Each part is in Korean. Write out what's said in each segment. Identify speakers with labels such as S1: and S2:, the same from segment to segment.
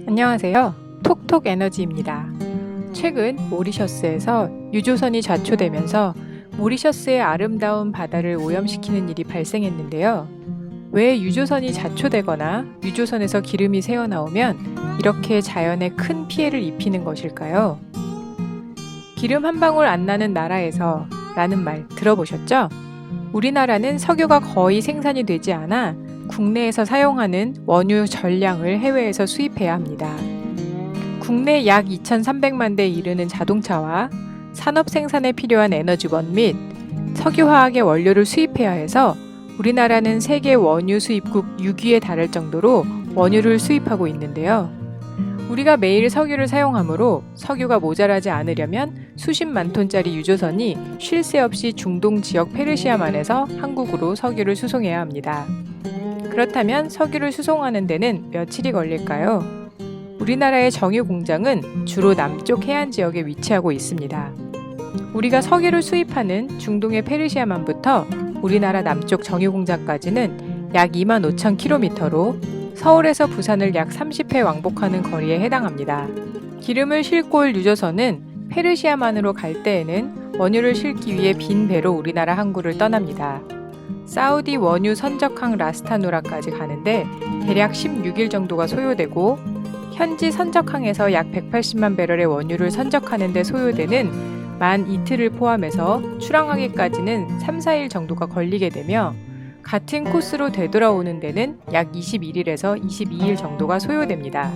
S1: 안녕하세요. 톡톡에너지입니다. 최근 모리셔스에서 유조선이 좌초되면서 모리셔스의 아름다운 바다를 오염시키는 일이 발생했는데요. 왜 유조선이 좌초되거나 유조선에서 기름이 새어나오면 이렇게 자연에 큰 피해를 입히는 것일까요? 기름 한 방울 안 나는 나라에서 라는 말 들어보셨죠? 우리나라는 석유가 거의 생산이 되지 않아 국내에서 사용하는 원유 전량을 해외에서 수입해야 합니다. 국내 약 2,300만 대에 이르는 자동차와 산업 생산에 필요한 에너지원 및 석유화학의 원료를 수입해야 해서 우리나라는 세계 원유 수입국 6위에 달할 정도로 원유를 수입하고 있는데요. 우리가 매일 석유를 사용하므로 석유가 모자라지 않으려면 수십만 톤짜리 유조선이 쉴 새 없이 중동 지역 페르시아만에서 한국으로 석유를 수송해야 합니다. 그렇다면 석유를 수송하는 데는 며칠이 걸릴까요? 우리나라의 정유 공장은 주로 남쪽 해안 지역에 위치하고 있습니다. 우리가 석유를 수입하는 중동의 페르시아만부터 우리나라 남쪽 정유 공장까지는 약 25,000km로 서울에서 부산을 약 30회 왕복하는 거리에 해당합니다. 기름을 싣고 올 유조선은 페르시아만으로 갈 때에는 원유를 싣기 위해 빈 배로 우리나라 항구를 떠납니다. 사우디 원유 선적항 라스타누라까지 가는데 대략 16일 정도가 소요되고 현지 선적항에서 약 180만 배럴의 원유를 선적하는 데 소요되는 만 이틀을 포함해서 출항하기까지는 3, 4일 정도가 걸리게 되며 같은 코스로 되돌아오는 데는 약 21일에서 22일 정도가 소요됩니다.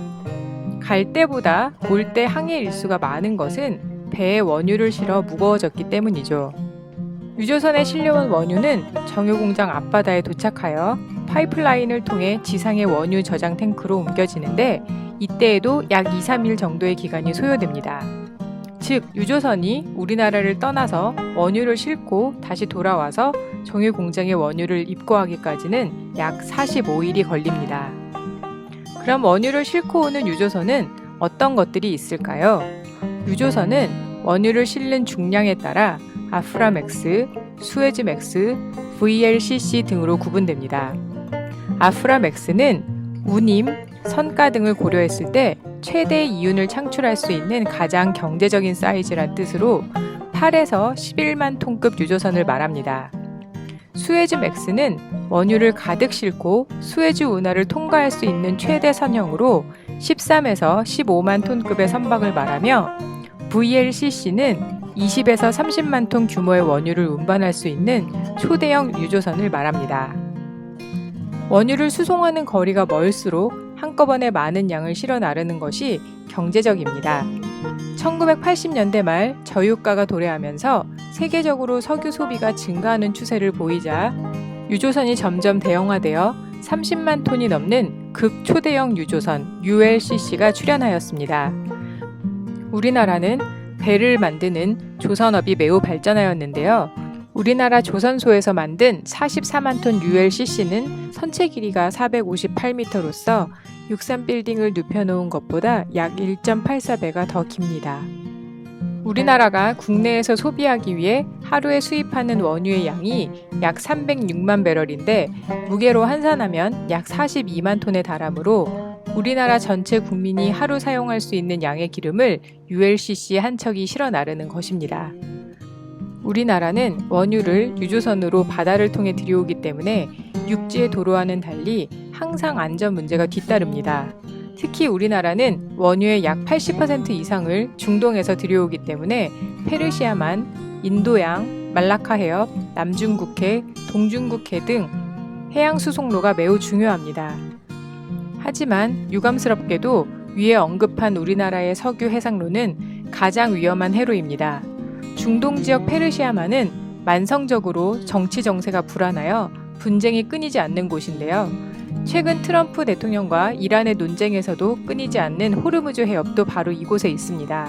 S1: 갈 때보다 올 때 항해 일수가 많은 것은 배에 원유를 실어 무거워졌기 때문이죠. 유조선에 실려온 원유는 정유공장 앞바다에 도착하여 파이프라인을 통해 지상의 원유 저장 탱크로 옮겨지는데 이때에도 약 2, 3일 정도의 기간이 소요됩니다. 즉, 유조선이 우리나라를 떠나서 원유를 싣고 다시 돌아와서 정유공장의 원유를 입고하기까지는 약 45일이 걸립니다. 그럼 원유를 싣고 오는 유조선은 어떤 것들이 있을까요? 유조선은 원유를 실는 중량에 따라 아프라맥스, 수에즈맥스, VLCC 등으로 구분됩니다. 아프라맥스는 운임, 선가 등을 고려했을 때 최대 이윤을 창출할 수 있는 가장 경제적인 사이즈란 뜻으로 8에서 11만 톤급 유조선을 말합니다. 수에즈맥스는 원유를 가득 싣고 수에즈 운하를 통과할 수 있는 최대 선형으로 13에서 15만 톤급의 선박을 말하며 VLCC는 20에서 30만 톤 규모의 원유를 운반할 수 있는 초대형 유조선을 말합니다. 원유를 수송하는 거리가 멀수록 한꺼번에 많은 양을 실어 나르는 것이 경제적입니다. 1980년대 말 저유가가 도래하면서 세계적으로 석유 소비가 증가하는 추세를 보이자 유조선이 점점 대형화되어 30만 톤이 넘는 극초대형 유조선 ULCC가 출현하였습니다. 우리나라는 배를 만드는 조선업이 매우 발전하였는데요. 우리나라 조선소에서 만든 44만 톤 ULCC는 선체 길이가 458m로서 63빌딩을 눕혀놓은 것보다 약 1.84배가 더 깁니다. 우리나라가 국내에서 소비하기 위해 하루에 수입하는 원유의 양이 약 306만 배럴인데 무게로 환산하면 약 42만 톤에 달하므로 우리나라 전체 국민이 하루 사용할 수 있는 양의 기름을 ULCC 한 척이 실어 나르는 것입니다. 우리나라는 원유를 유조선으로 바다를 통해 들여오기 때문에 육지의 도로와는 달리 항상 안전 문제가 뒤따릅니다. 특히 우리나라는 원유의 약 80% 이상을 중동에서 들여오기 때문에 페르시아만, 인도양, 말라카 해협, 남중국해, 동중국해 등 해양 수송로가 매우 중요합니다. 하지만 유감스럽게도 위에 언급한 우리나라의 석유 해상로는 가장 위험한 해로입니다. 중동 지역 페르시아만은 만성적으로 정치 정세가 불안하여 분쟁이 끊이지 않는 곳인데요. 최근 트럼프 대통령과 이란의 논쟁에서도 끊이지 않는 호르무즈 해협도 바로 이곳에 있습니다.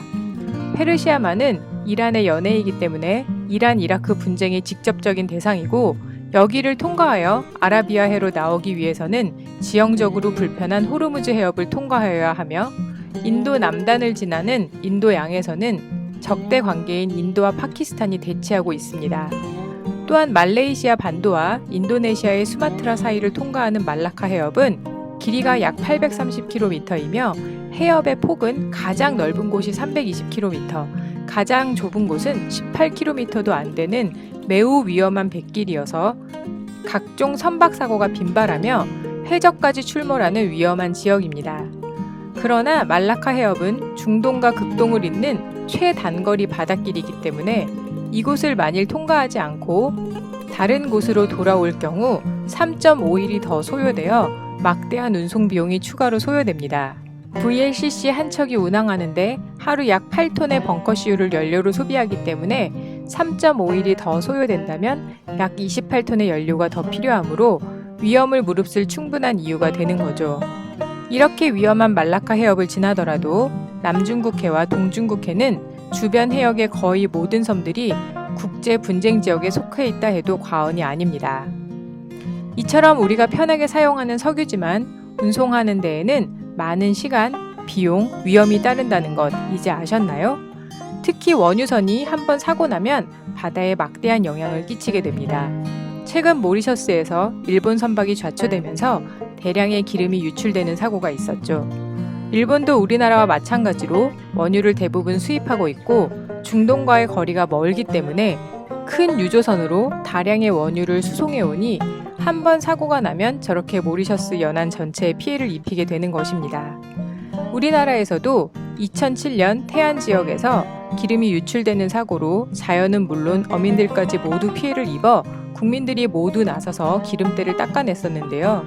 S1: 페르시아만은 이란의 연해이기 때문에 이란-이라크 분쟁의 직접적인 대상이고 여기를 통과하여 아라비아해로 나오기 위해서는 지형적으로 불편한 호르무즈 해협을 통과하여야 하며 인도 남단을 지나는 인도양에서는 적대 관계인 인도와 파키스탄이 대치하고 있습니다. 또한 말레이시아 반도와 인도네시아의 수마트라 사이를 통과하는 말라카 해협은 길이가 약 830km이며 해협의 폭은 가장 넓은 곳이 320km, 가장 좁은 곳은 18km도 안 되는 매우 위험한 뱃길이어서 각종 선박사고가 빈발하며 해저까지 출몰하는 위험한 지역입니다. 그러나 말라카 해협은 중동과 극동을 잇는 최단거리 바닷길이기 때문에 이곳을 만일 통과하지 않고 다른 곳으로 돌아올 경우 3.5일이 더 소요되어 막대한 운송 비용이 추가로 소요됩니다. VLCC 한 척이 운항하는데 하루 약 8톤의 벙커시유를 연료로 소비하기 때문에 3.5일이 더 소요된다면 약 28톤의 연료가 더 필요하므로 위험을 무릅쓸 충분한 이유가 되는 거죠. 이렇게 위험한 말라카 해협을 지나더라도 남중국해와 동중국해는 주변 해역의 거의 모든 섬들이 국제 분쟁 지역에 속해 있다 해도 과언이 아닙니다. 이처럼 우리가 편하게 사용하는 석유지만 운송하는 데에는 많은 시간, 비용, 위험이 따른다는 것 이제 아셨나요? 특히 원유선이 한번 사고 나면 바다에 막대한 영향을 끼치게 됩니다. 최근 모리셔스에서 일본 선박이 좌초되면서 대량의 기름이 유출되는 사고가 있었죠. 일본도 우리나라와 마찬가지로 원유를 대부분 수입하고 있고 중동과의 거리가 멀기 때문에 큰 유조선으로 다량의 원유를 수송해 오니 한 번 사고가 나면 저렇게 모리셔스 연안 전체에 피해를 입히게 되는 것입니다. 우리나라에서도 2007년 태안 지역에서 기름이 유출되는 사고로 자연은 물론 어민들까지 모두 피해를 입어 국민들이 모두 나서서 기름때를 닦아냈었는데요.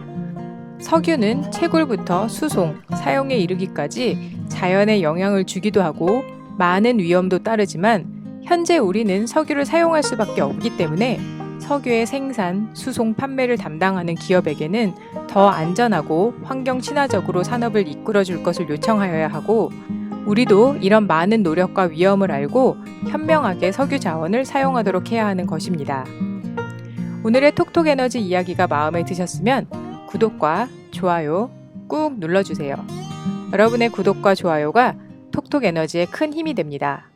S1: 석유는 채굴부터 수송, 사용에 이르기까지 자연에 영향을 주기도 하고 많은 위험도 따르지만 현재 우리는 석유를 사용할 수밖에 없기 때문에 석유의 생산, 수송, 판매를 담당하는 기업에게는 더 안전하고 환경 친화적으로 산업을 이끌어줄 것을 요청하여야 하고 우리도 이런 많은 노력과 위험을 알고 현명하게 석유 자원을 사용하도록 해야 하는 것입니다. 오늘의 톡톡에너지 이야기가 마음에 드셨으면 구독과 좋아요 꾹 눌러주세요. 여러분의 구독과 좋아요가 톡톡에너지에 큰 힘이 됩니다.